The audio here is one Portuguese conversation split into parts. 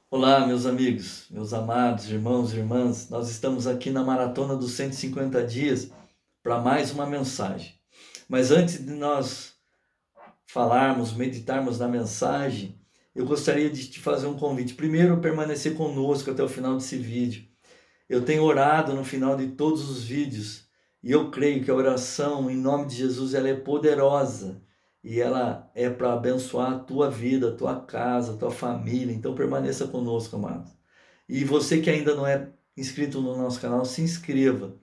Olá, meus amigos, meus amados irmãos e irmãs, nós estamos aqui na maratona dos 150 dias para mais uma mensagem. Mas antes de nós falarmos, meditarmos na mensagem, eu gostaria de te fazer um convite. Primeiro, permanecer conosco até o final desse vídeo. Eu tenho orado no final de todos os vídeos e eu creio que a oração em nome de Jesus ela é poderosa e ela é para abençoar a tua vida, a tua casa, a tua família. Então permaneça conosco, amados. E você que ainda não é inscrito no nosso canal, se inscreva.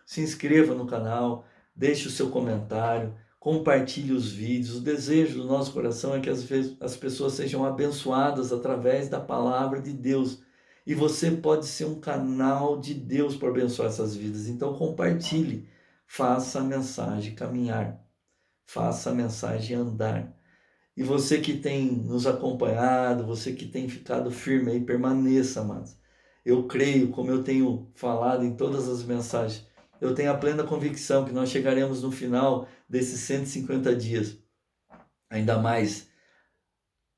Se inscreva no canal, deixe o seu comentário, compartilhe os vídeos. O desejo do nosso coração é que as pessoas sejam abençoadas através da palavra de Deus. E você pode ser um canal de Deus para abençoar essas vidas. Então compartilhe, faça a mensagem caminhar, faça a mensagem andar. E você que tem nos acompanhado, você que tem ficado firme aí, permaneça, amados. Eu creio, como eu tenho falado em todas as mensagens, eu tenho a plena convicção que nós chegaremos no final desses 150 dias, ainda mais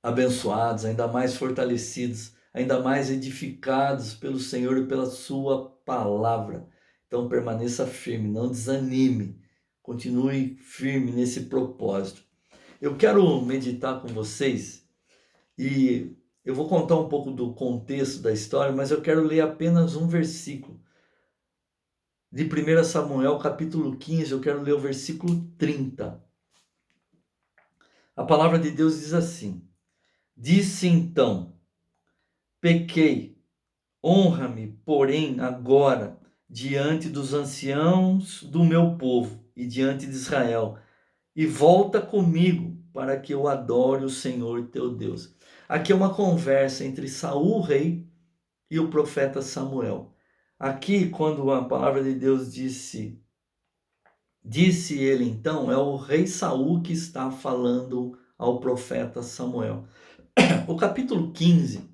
abençoados, ainda mais fortalecidos, ainda mais edificados pelo Senhor e pela sua palavra. Então permaneça firme, não desanime, continue firme nesse propósito. Eu quero meditar com vocês e eu vou contar um pouco do contexto da história, mas eu quero ler apenas um versículo. De 1 Samuel, capítulo 15, eu quero ler o versículo 30. A palavra de Deus diz assim: Disse então, pequei, honra-me, porém, agora, diante dos anciãos do meu povo e diante de Israel, e volta comigo para que eu adore o Senhor teu Deus. Aqui é uma conversa entre Saul, rei, e o profeta Samuel. Aqui, quando a palavra de Deus disse ele então, é o rei Saul que está falando ao profeta Samuel. O capítulo 15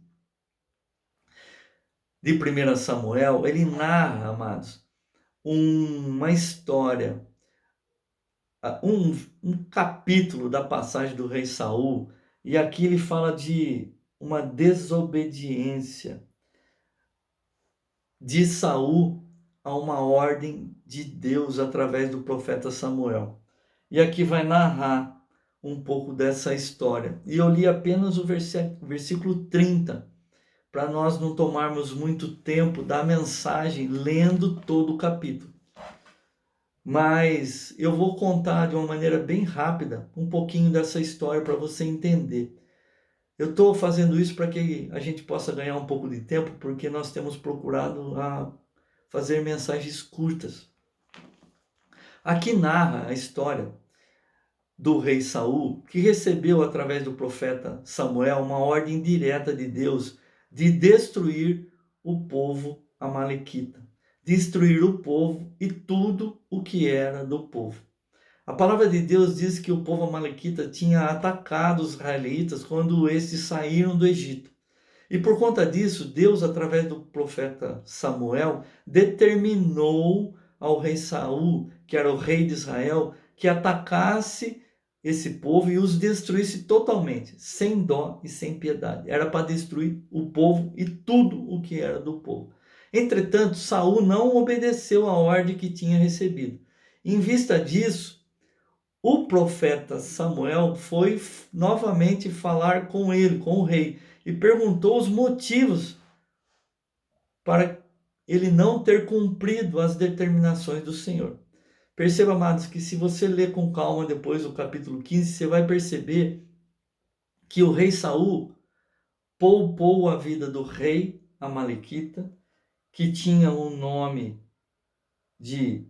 de 1 Samuel, ele narra, amados, uma história, um capítulo da passagem do rei Saul, e aqui ele fala de uma desobediência de Saul a uma ordem de Deus através do profeta Samuel. E aqui vai narrar um pouco dessa história. E eu li apenas o versículo 30, para nós não tomarmos muito tempo da mensagem lendo todo o capítulo. Mas eu vou contar de uma maneira bem rápida um pouquinho dessa história para você entender. Eu estou fazendo isso para que a gente possa ganhar um pouco de tempo, porque nós temos procurado fazer mensagens curtas. Aqui narra a história do rei Saul, que recebeu através do profeta Samuel uma ordem direta de Deus de destruir o povo amalequita, destruir o povo e tudo o que era do povo. A palavra de Deus diz que o povo amalequita tinha atacado os israelitas quando estes saíram do Egito. E por conta disso, Deus, através do profeta Samuel, determinou ao rei Saul, que era o rei de Israel, que atacasse esse povo e os destruísse totalmente, sem dó e sem piedade. Era para destruir o povo e tudo o que era do povo. Entretanto, Saul não obedeceu a ordem que tinha recebido. Em vista disso, o profeta Samuel foi novamente falar com ele, com o rei, e perguntou os motivos para ele não ter cumprido as determinações do Senhor. Perceba, amados, que se você ler com calma depois o capítulo 15, você vai perceber que o rei Saul poupou a vida do rei amalequita, que tinha o nome de...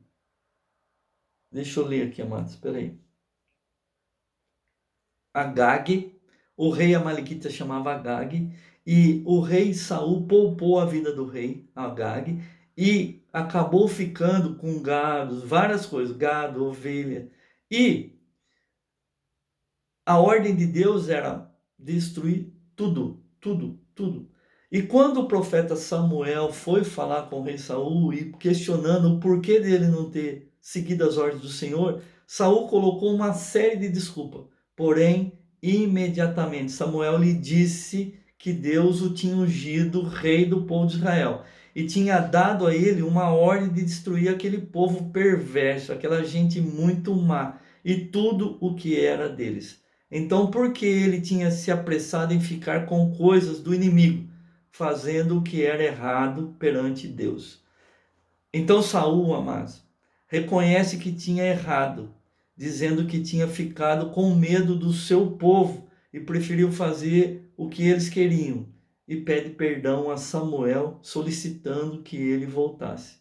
Deixa eu ler aqui, amados, espera aí. Agag, o rei amalequita chamava Agag, e o rei Saul poupou a vida do rei Agag e acabou ficando com gado, várias coisas, gado, ovelha. E a ordem de Deus era destruir tudo, tudo, tudo. E quando o profeta Samuel foi falar com o rei Saul e questionando o porquê dele não ter seguido as ordens do Senhor, Saul colocou uma série de desculpas. Porém, imediatamente Samuel lhe disse que Deus o tinha ungido rei do povo de Israel e tinha dado a ele uma ordem de destruir aquele povo perverso, aquela gente muito má e tudo o que era deles. Então, por que ele tinha se apressado em ficar com coisas do inimigo, fazendo o que era errado perante Deus? Então Saul, amados, reconhece que tinha errado, dizendo que tinha ficado com medo do seu povo e preferiu fazer o que eles queriam, e pede perdão a Samuel, solicitando que ele voltasse.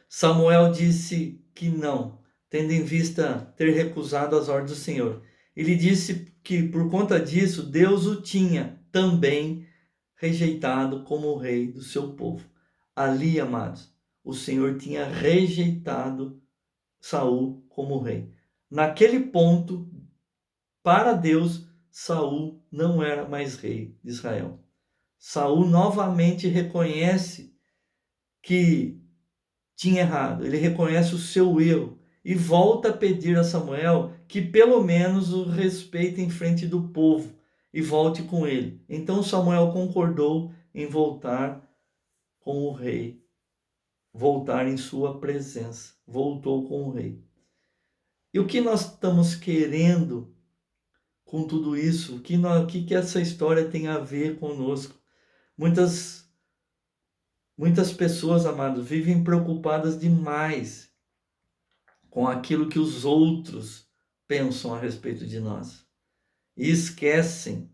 Samuel disse que não, tendo em vista ter recusado as ordens do Senhor. Ele disse que por conta disso Deus o tinha também rejeitado como rei do seu povo. Ali, amados, o Senhor tinha rejeitado Saul como rei. Naquele ponto, para Deus, Saul não era mais rei de Israel. Saul novamente reconhece que tinha errado, ele reconhece o seu erro e volta a pedir a Samuel que pelo menos o respeite em frente do povo e volte com ele. Então Samuel concordou em voltar com o rei, voltar em sua presença, voltou com o rei. E o que nós estamos querendo com tudo isso? O que essa história tem a ver conosco? Muitas pessoas, amados, vivem preocupadas demais com aquilo que os outros pensam a respeito de nós e esquecem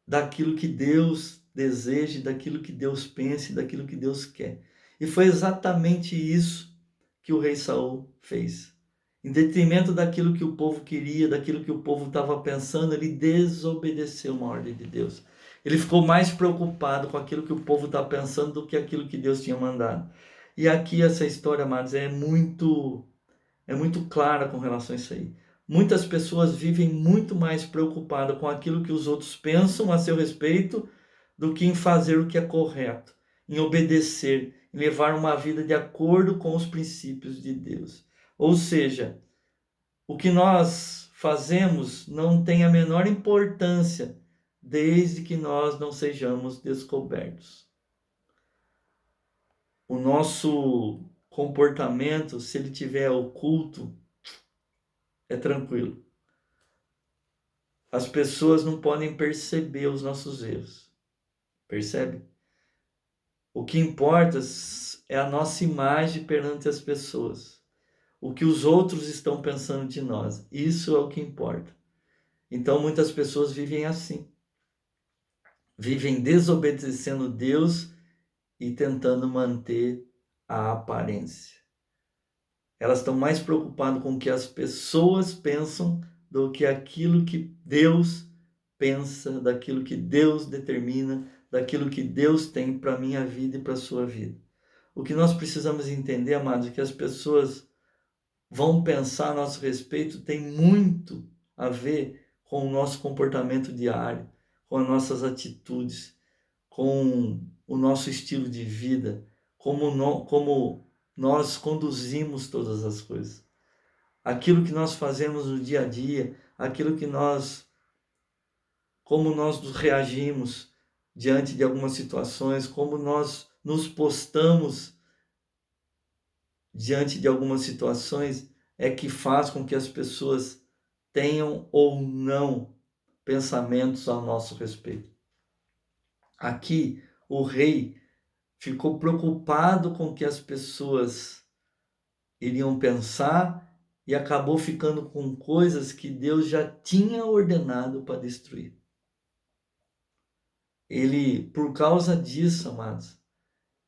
daquilo que Deus deseja, daquilo que Deus pensa, daquilo que Deus quer. E foi exatamente isso que o rei Saul fez. Em detrimento daquilo que o povo queria, daquilo que o povo estava pensando, ele desobedeceu uma ordem de Deus. Ele ficou mais preocupado com aquilo que o povo está pensando do que aquilo que Deus tinha mandado. E aqui essa história, amados, é muito clara com relação a isso aí. Muitas pessoas vivem muito mais preocupadas com aquilo que os outros pensam a seu respeito do que em fazer o que é correto, em obedecer, em levar uma vida de acordo com os princípios de Deus. Ou seja, o que nós fazemos não tem a menor importância desde que nós não sejamos descobertos. O nosso comportamento, se ele tiver oculto, é tranquilo. As pessoas não podem perceber os nossos erros. Percebe? O que importa é a nossa imagem perante as pessoas. O que os outros estão pensando de nós. Isso é o que importa. Então muitas pessoas vivem assim. Vivem desobedecendo Deus e tentando manter a aparência. Elas estão mais preocupadas com o que as pessoas pensam do que aquilo que Deus pensa, daquilo que Deus determina, daquilo que Deus tem para a minha vida e para a sua vida. O que nós precisamos entender, amados, é que as pessoas vão pensar a nosso respeito tem muito a ver com o nosso comportamento diário, com as nossas atitudes, com o nosso estilo de vida, como nós conduzimos todas as coisas. Aquilo que nós fazemos no dia a dia, como nós reagimos diante de algumas situações, como nós nos postamos diante de algumas situações, é que faz com que as pessoas tenham ou não pensamentos a nosso respeito. Aqui, o rei ficou preocupado com o que as pessoas iriam pensar e acabou ficando com coisas que Deus já tinha ordenado para destruir. Ele, por causa disso, amados,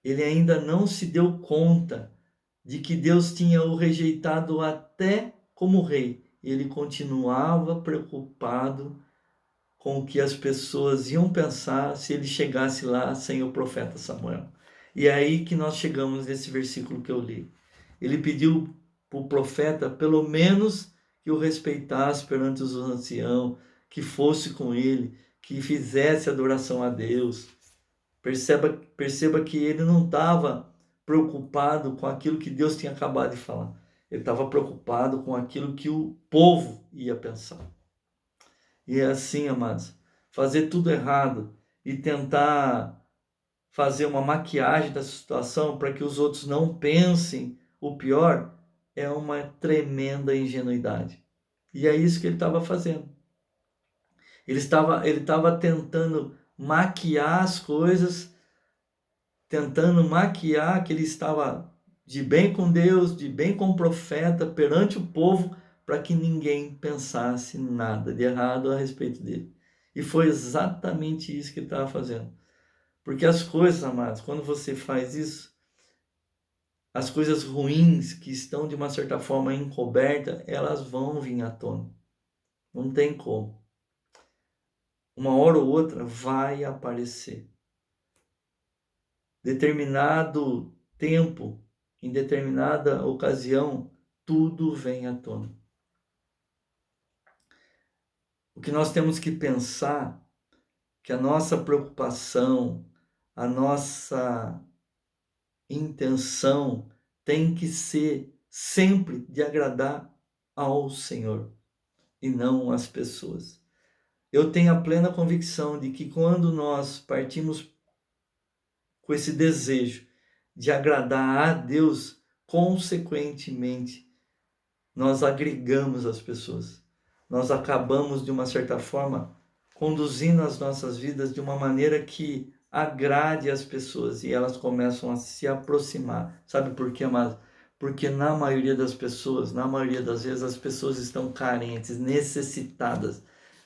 ele ainda não se deu conta de que Deus tinha o rejeitado até como rei. Ele continuava preocupado com o que as pessoas iam pensar se ele chegasse lá sem o profeta Samuel. E é aí que nós chegamos nesse versículo que eu li. Ele pediu para o profeta, pelo menos, que o respeitasse perante os anciãos, que fosse com ele, que fizesse adoração a Deus. Perceba que ele não estava preocupado com aquilo que Deus tinha acabado de falar. Ele estava preocupado com aquilo que o povo ia pensar. E é assim, amados, fazer tudo errado e tentar fazer uma maquiagem da situação para que os outros não pensem o pior é uma tremenda ingenuidade. E é isso que ele estava fazendo. Ele estava tentando maquiar as coisas, tentando maquiar que ele estava de bem com Deus, de bem com o profeta, perante o povo, para que ninguém pensasse nada de errado a respeito dele. E foi exatamente isso que ele estava fazendo. Porque as coisas, amados, quando você faz isso, as coisas ruins que estão de uma certa forma encobertas, elas vão vir à tona. Não tem como. Uma hora ou outra vai aparecer. Determinado tempo, em determinada ocasião, tudo vem à tona. O que nós temos que pensar que a nossa preocupação, a nossa intenção tem que ser sempre de agradar ao Senhor e não às pessoas. Eu tenho a plena convicção de que quando nós partimos com esse desejo de agradar a Deus, consequentemente, nós agregamos as pessoas. Nós acabamos, de uma certa forma, conduzindo as nossas vidas de uma maneira que agrade as pessoas e elas começam a se aproximar. Sabe por quê, amado? Porque na maioria das pessoas, na maioria das vezes, as pessoas estão carentes, necessitadas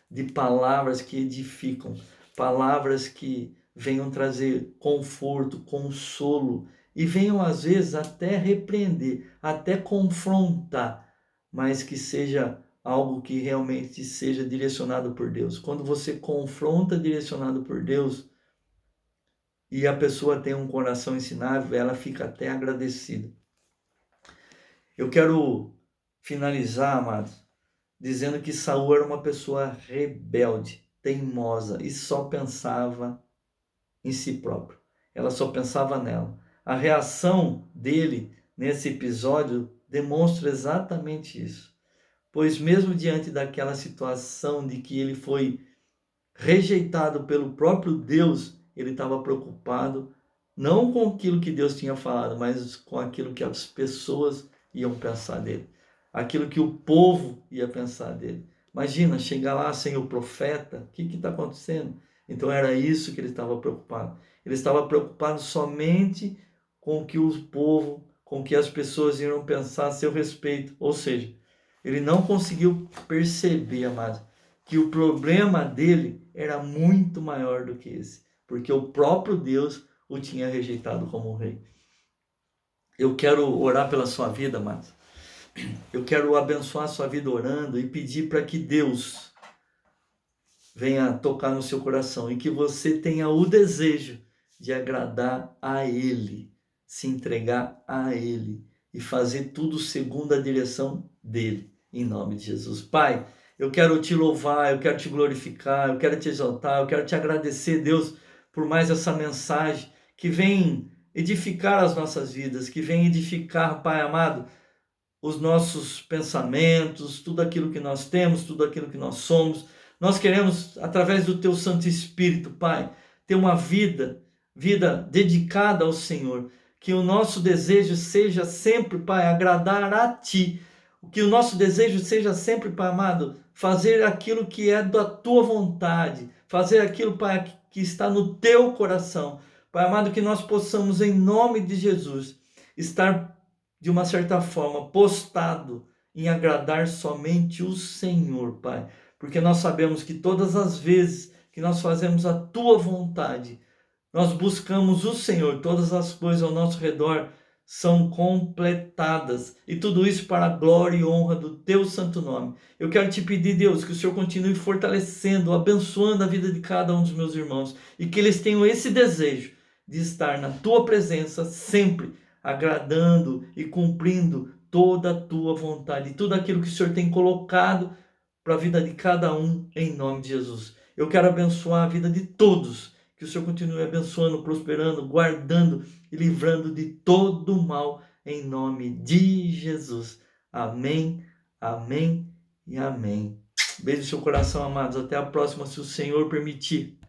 de palavras que edificam, palavras que venham trazer conforto, consolo e venham às vezes até repreender, até confrontar, mas que seja algo que realmente seja direcionado por Deus. Quando você confronta direcionado por Deus e a pessoa tem um coração ensinável, ela fica até agradecida. Eu quero finalizar, amados, dizendo que Saul era uma pessoa rebelde, teimosa e só pensava em si próprio. Ela só pensava nela. A reação dele nesse episódio demonstra exatamente isso. Pois mesmo diante daquela situação de que ele foi rejeitado pelo próprio Deus, ele estava preocupado não com aquilo que Deus tinha falado, mas com aquilo que as pessoas iam pensar dele, aquilo que o povo ia pensar dele. Imagina, chegar lá sem o profeta, o que está acontecendo? Então era isso que ele estava preocupado. Ele estava preocupado somente com o que o povo, com o que as pessoas iam pensar a seu respeito. Ou seja, ele não conseguiu perceber, amado, que o problema dele era muito maior do que esse, porque o próprio Deus o tinha rejeitado como rei. Eu quero orar pela sua vida, amado. Eu quero abençoar a sua vida orando e pedir para que Deus venha tocar no seu coração e que você tenha o desejo de agradar a Ele, se entregar a Ele e fazer tudo segundo a direção dEle, em nome de Jesus. Pai, eu quero te louvar, eu quero te glorificar, eu quero te exaltar, eu quero te agradecer, Deus, por mais essa mensagem que vem edificar as nossas vidas, que vem edificar, Pai amado, os nossos pensamentos, tudo aquilo que nós temos, tudo aquilo que nós somos. Nós queremos, através do Teu Santo Espírito, Pai, ter uma vida dedicada ao Senhor. Que o nosso desejo seja sempre, Pai, agradar a Ti. Que o nosso desejo seja sempre, Pai amado, fazer aquilo que é da Tua vontade. Fazer aquilo, Pai, que está no Teu coração. Pai amado, que nós possamos, em nome de Jesus, estar de uma certa forma, postado em agradar somente o Senhor, Pai. Porque nós sabemos que todas as vezes que nós fazemos a Tua vontade, nós buscamos o Senhor, todas as coisas ao nosso redor são completadas. E tudo isso para a glória e honra do Teu santo nome. Eu quero te pedir, Deus, que o Senhor continue fortalecendo, abençoando a vida de cada um dos meus irmãos. E que eles tenham esse desejo de estar na Tua presença sempre, agradando e cumprindo toda a Tua vontade, tudo aquilo que o Senhor tem colocado para a vida de cada um, em nome de Jesus. Eu quero abençoar a vida de todos, que o Senhor continue abençoando, prosperando, guardando e livrando de todo o mal, em nome de Jesus. Amém, amém e amém. Beijo no seu coração, amados. Até a próxima, se o Senhor permitir.